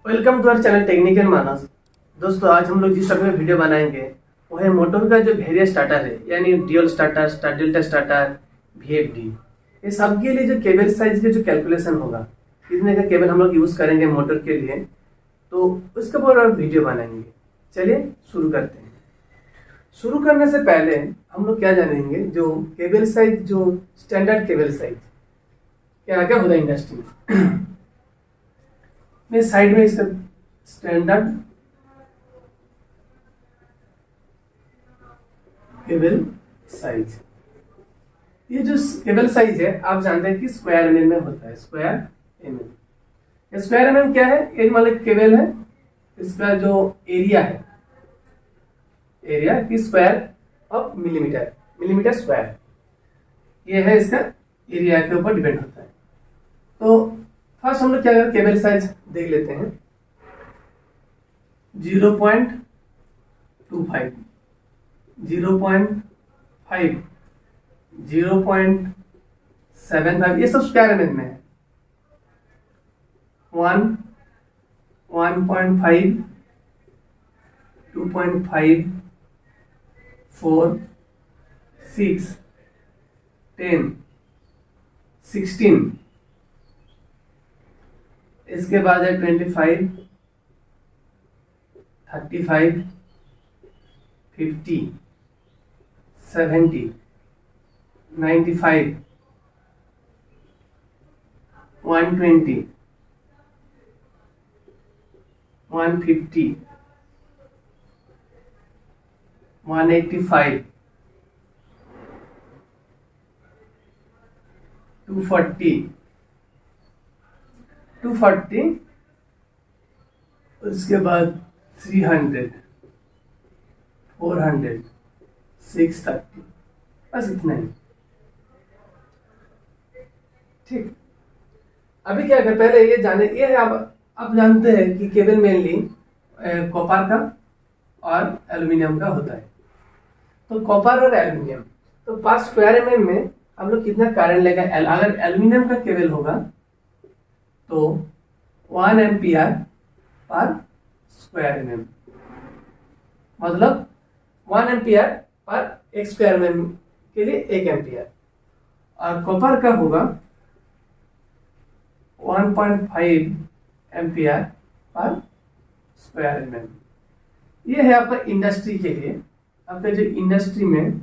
Welcome to our channel technical Manas. दोस्तों, आज हम लोग जिस टॉपिक में वीडियो बनाएंगे वो है मोटर का जो वेरियस स्टार्टर है, यानी dual starter, star delta starter, VFD. ये सब के लिए जो केबल साइज के जो कैलकुलेशन होगा, कितने का केबल हम लोग यूज करेंगे मोटर के लिए, तो उसके ऊपर और वीडियो बनाएंगे। चलिए शुरू करते हैं। शुरू करने से पहले हम लोग क्या जानेंगे, जो केबल साइज, जो स्टैंडर्ड केबल साइज क्या क्या होता है इंडस्ट्री में साइड में इसका स्टैंडर्ड केबल साइज। ये जो केबल साइज है आप जानते हैं कि स्क्वायर एमएम में होता है। स्क्वायर एमएम, स्क्वायर एमएम क्या है? एक मतलब केबल है, इसका जो एरिया है, एरिया की square of millimetre, millimetre square, ये है इसका एरिया के ऊपर डिपेंड होता है। तो फर्स्ट हम लोग क्या करें, केबल साइज देख लेते हैं। 0.25, 0.5, 0.75, ये सब स्क्वायर एमएम में है। 1, 1.5, 2.5, 4, 6, 10, 16, इसके बाद है 25, 35, 50, 70, 95, 120, 150, 185, 240, 240, उसके बाद 300, 400, 630, बस इतना ही। ठीक, अभी क्या कर, पहले ये जाने, ये है आप जानते हैं कि केबल मेनली कॉपर का और एल्युमिनियम का होता है। तो कॉपर और एल्युमिनियम, तो पर स्क्वायर एमएम में हम लोग कितना करंट लेगा? अगर एल्युमिनियम का केबल होगा तो 1 एम्पियर पर स्क्वायर एमएम, मतलब 1 एम्पियर पर एक स्क्वायर एमएम के लिए 1 एम्पियर। और कॉपर का होगा 1.5 एम्पियर पर स्क्वायर एमएम। ये है आपका इंडस्ट्री के लिए। आपका जो इंडस्ट्री में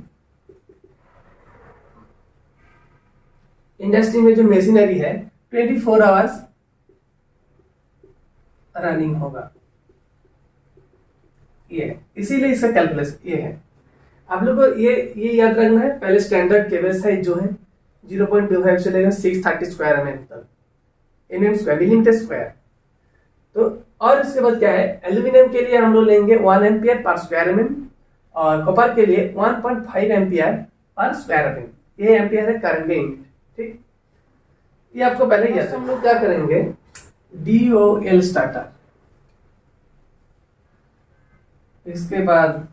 जो मशीनरी है 24 आवर्स रनिंग होगा, ये है, इसीलिए इसका कैलकुलेशन ये है। आप लोग को ये याद रखना है। पहले स्टैंडर्ड केबल साइज जो है 0.25 से लेकर 630 स्क्वायर एमएम तक, एमएम स्क्वायर, मिलीमीटर स्क्वायर। तो और इसके बाद क्या है, एल्यूमिनियम के लिए हम लोग लेंगे 1 एम्पियर पर स्क्वायर एमएम, और कॉपर के लिए 1.5 एम्पियर पर स्क्वायर एमएम। ये एम्पियर है करंट के यूनिट। ठीक, ये आपको पहले ही हम लोग क्या करेंगे, DOL स्टार्टर, इसके बाद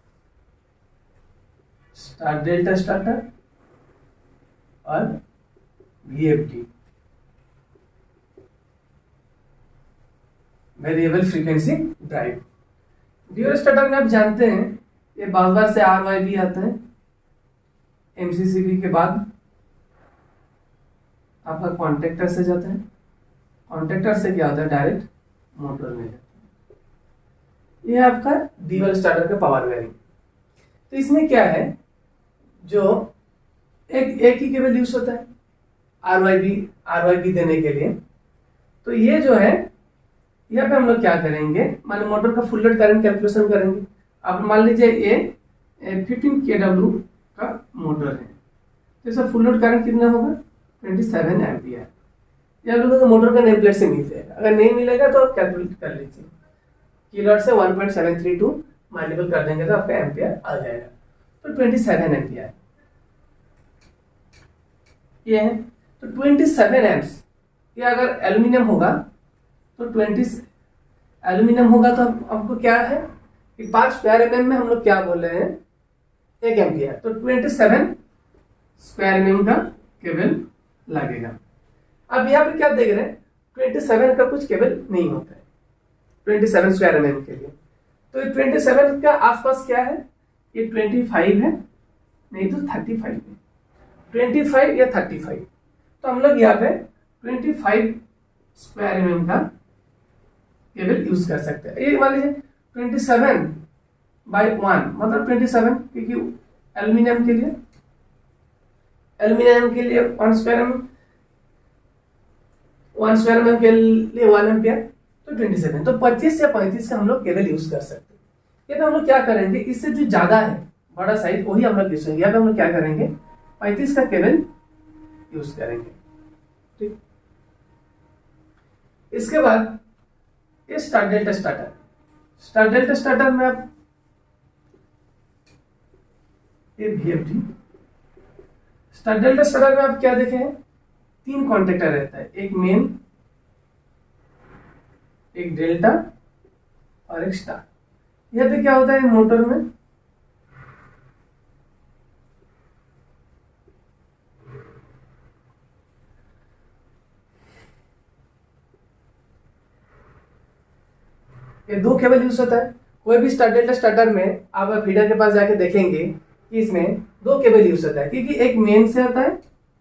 स्टार डेल्टा स्टार्टर और VFD, variable frequency drive. DOL starter में आप जानते हैं ये बार से RYB आता है, MCCB के बाद आपका कॉन्टेक्टर से जाता है, कॉन्टेक्टर से क्या होता है, डायरेक्ट मोटर में जाता है। ये आपका DOL स्टार्टर का पावर वेरिंग। तो इसमें क्या है, जो एक ही केबल यूज होता है RYB देने के लिए। तो ये जो है, यहाँ पे हम लोग क्या करेंगे, मान मोटर का फुल लोड करंट कैलकुलेशन करेंगे। अब मान लीजिए ये 15 kW का मोटर है, तो इसका फुल लोड करंट कितना होगा, 27 एम्पियर। या लोगों को मोटर का नेम प्लेट से मिल जाएगा, अगर नहीं मिलेगा तो आप कैलकुलेट कर लीजिए, किलोवाट से 1.732 मल्टीपल कर देंगे तो आपका एम्पियर आ जाएगा। तो 27 एम्पियर ये है। तो 27 एम्प्स, ये अगर एल्यूमिनियम होगा तो 20 एल्यूमिनियम होगा तो आपको क्या है कि 5 स्क्वायर एमएम में हम लोग क्या बोल रहे हैं, 1 एम्पियर। तो 27 स्क्वायर एमएम का केबल लगेगा। अब यहाँ पे क्या देख रहे हैं, 27 का कुछ केबल नहीं होता है, 27 स्क्वायर mm के लिए। तो 27 का आसपास क्या है, ये 25 है, नहीं तो 35 है, 25 या 35। तो हम लोग यहाँ पे 25 स्क्वायर mm का केबल यूज कर सकते हैं। ये मान लीजिए 27/1 मतलब 27, क्योंकि एल्यूमिनियम के लिए 1 स्क्वायर mm के लिए 1 एम्पियर, तो 27, तो 25 या 35 का हम लोग केबल यूज कर सकते हैं। ये तो हम लोग क्या करेंगे, इससे जो ज्यादा है बड़ा साइज वही हम लोग यूज करेंगे। यहाँ पे हम लोग क्या करेंगे, 35 का केबल यूज करेंगे। ठीक, इसके बाद ये स्टार डेल्टा स्टार्टर में आप ये VFD स्टार डेल्टा स्टार्टर में आप क्या देखे हैं, 3 कॉन्टेक्टर रहता है, एक मेन, एक डेल्टा और एक स्टार। यहाँ पे क्या होता है मोटर में, ये 2 केबल यूज होता है। कोई भी स्टार डेल्टा स्टार्टर में आप फीडर के पास जाके देखेंगे कि इसमें 2 केबल यूज होता है, क्योंकि एक मेन से आता है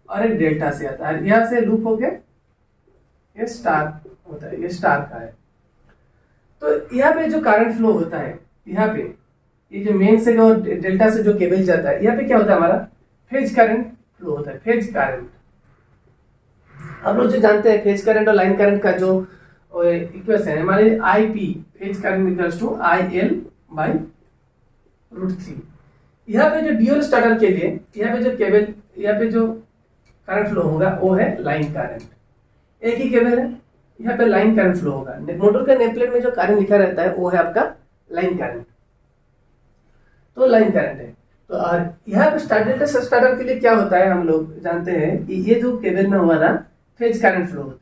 और एक डेल्टा से आता है। यहाँ से लूप होके ये स्टार होता है, ये स्टार का है। तो यहाँ पे जो करंट फ्लो होता है, यहाँ पे ये जो मेन से और डेल्टा से जो केबल जाता है, यहाँ पे क्या होता है, हमारा फेज करंट फ्लो होता है। फेज करंट आप लोग जो जानते हैं, फेज करंट और लाइन करंट का जो इक्वेशन है हमारे IP, phase current equals to IL/√3। यहाँ पे जो ड्यूअल स्टार्टर के लिए यहाँ पे जो केबल, यहाँ पे जो करंट फ्लो होगा वो है लाइन करंट। एक ही केबल है, यहाँ पे लाइन करंट फ्लो होगा। मोटर के नेम प्लेट में जो करंट लिखा रहता है वो है आपका लाइन करंट, तो लाइन करंट है। तो और यहाँ पे स्टार डेल्टा स्टार्टर के लिए क्या होता है, हम लोग जानते हैं कि ये जो केबल में हमारा फेज करंट फ्लो होता है,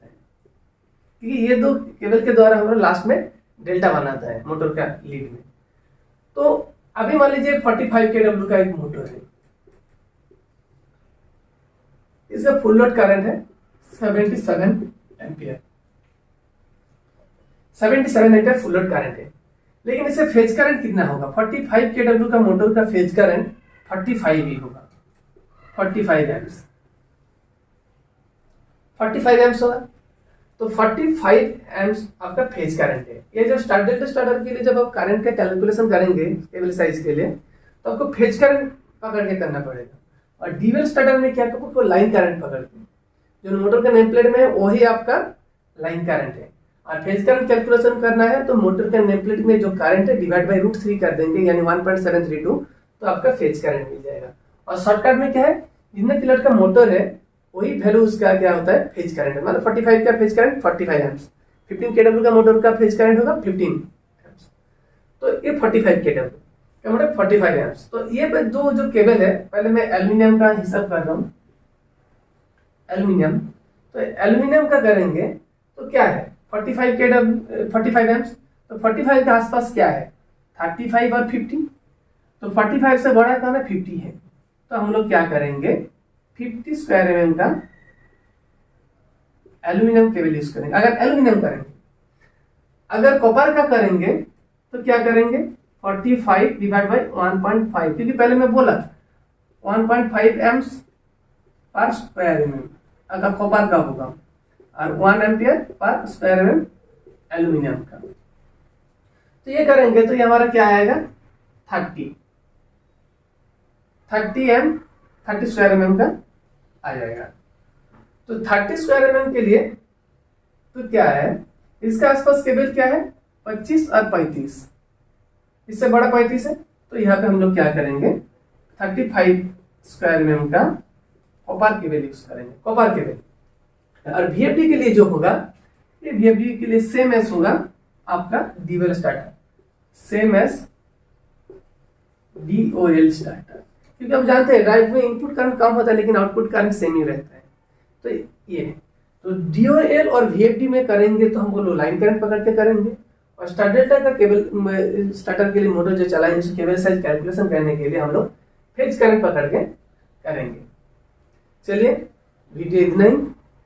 क्योंकि ये 2 केबल के द्वारा हमारा लास्ट में डेल्टा बनाता है मोटर का लीड में। तो अभी मान लीजिए 45 kW का एक मोटर है, इसका फुल लोड करंट है 77 ampere, 77 ampere full load current है। लेकिन इसे फेज करंट कितना होगा, 45 kW का मोटर का फेज करंट 45 ही होगा, 45 एम्प्स, 45 एम्प्स होगा। तो 45 एम्प्स आपका फेज करंट है। ये जब स्टार डेल्टा स्टार्टर के लिए जब आप करंट का कैलकुलेशन करेंगे केबल साइज के लिए, तो आपको फेज करंट पकड़ के करना पड़ेगा। और डीवेल स्टार्टर में क्या आपको लाइन करंट पकड़ के, जो मोटर के नेम प्लेट में है वही आपका लाइन करंट है। और फेज करंट कैलकुलेशन करना है तो मोटर के नेम प्लेट में जो करंट है डिवाइड बाई √3 कर देंगे, यानी 1.732, तो आपका फेज करंट मिल जाएगा। और शॉर्टकट में क्या है, जितने किलोवाट का मोटर है वही वैल्यू उसका क्या होता है, फेज करंट है। मतलब 45 का फेज करंट 45 एम्प्स, 15 kW का मोटर का फेज करंट होगा 15 एम्प्स, तो ये 45 kW का मोटर 45 एम्प्स। तो ये दो जो केबल है, पहले मैं एल्यूमिनियम का हिसाब कर रहा हूँ। एल्यूमिनियम, तो एल्यूमिनियम का करेंगे तो क्या है 45 kW 45 एम्प्स, तो 45 के आसपास क्या है 35 और 50, तो 45 से बड़ा कौन है 50 है। तो हम लोग क्या करेंगे 50 स्क्वायर mm का एल्यूमिनियम केबल यूज करेंगे। अगर एल्यूमिनियम करेंगे, अगर कॉपर का करेंगे तो क्या करेंगे 45 डिवाइड बाई 1.5, क्योंकि पहले मैं बोला 1.5 एम्प्स पर स्क्वायर mm अगर कॉपर का होगा, और 1 ampere per square mm aluminium का। तो ये करेंगे तो ये हमारा क्या आएगा 30 स्क्वायर mm का आ जाएगा। तो 30 स्क्वायर mm के लिए तो क्या है, इसका आसपास केबल क्या है 25 और 35, इससे बड़ा 35 है। तो यहाँ पे हम लोग क्या करेंगे 35 स्क्वायर mm का कॉपर केबल यूज करेंगे, कॉपर केबल। और VFD के लिए जो होगा, ये VFD के लिए सेम एस होगा आपका DOL starter, same as DOL starter, क्योंकि आप जानते हैं ड्राइव में इनपुट करंट कम होता है लेकिन आउटपुट करंट सेम ही रहता है। तो ये तो DOL और VFD में करेंगे तो हम लोग लाइन करंट पकड़ के करेंगे। और स्टार डेल्टा का केबल स्टार्टर के लिए मोटर जो चलाएंगे उसके केबल साइज कैलकुलेशन करने के लिए हम लोग फेज करंट पकड़ के करेंगे। चलिए वीडियो इतना ही,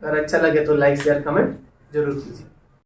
अगर अच्छा लगे तो लाइक शेयर कमेंट जरूर कीजिए।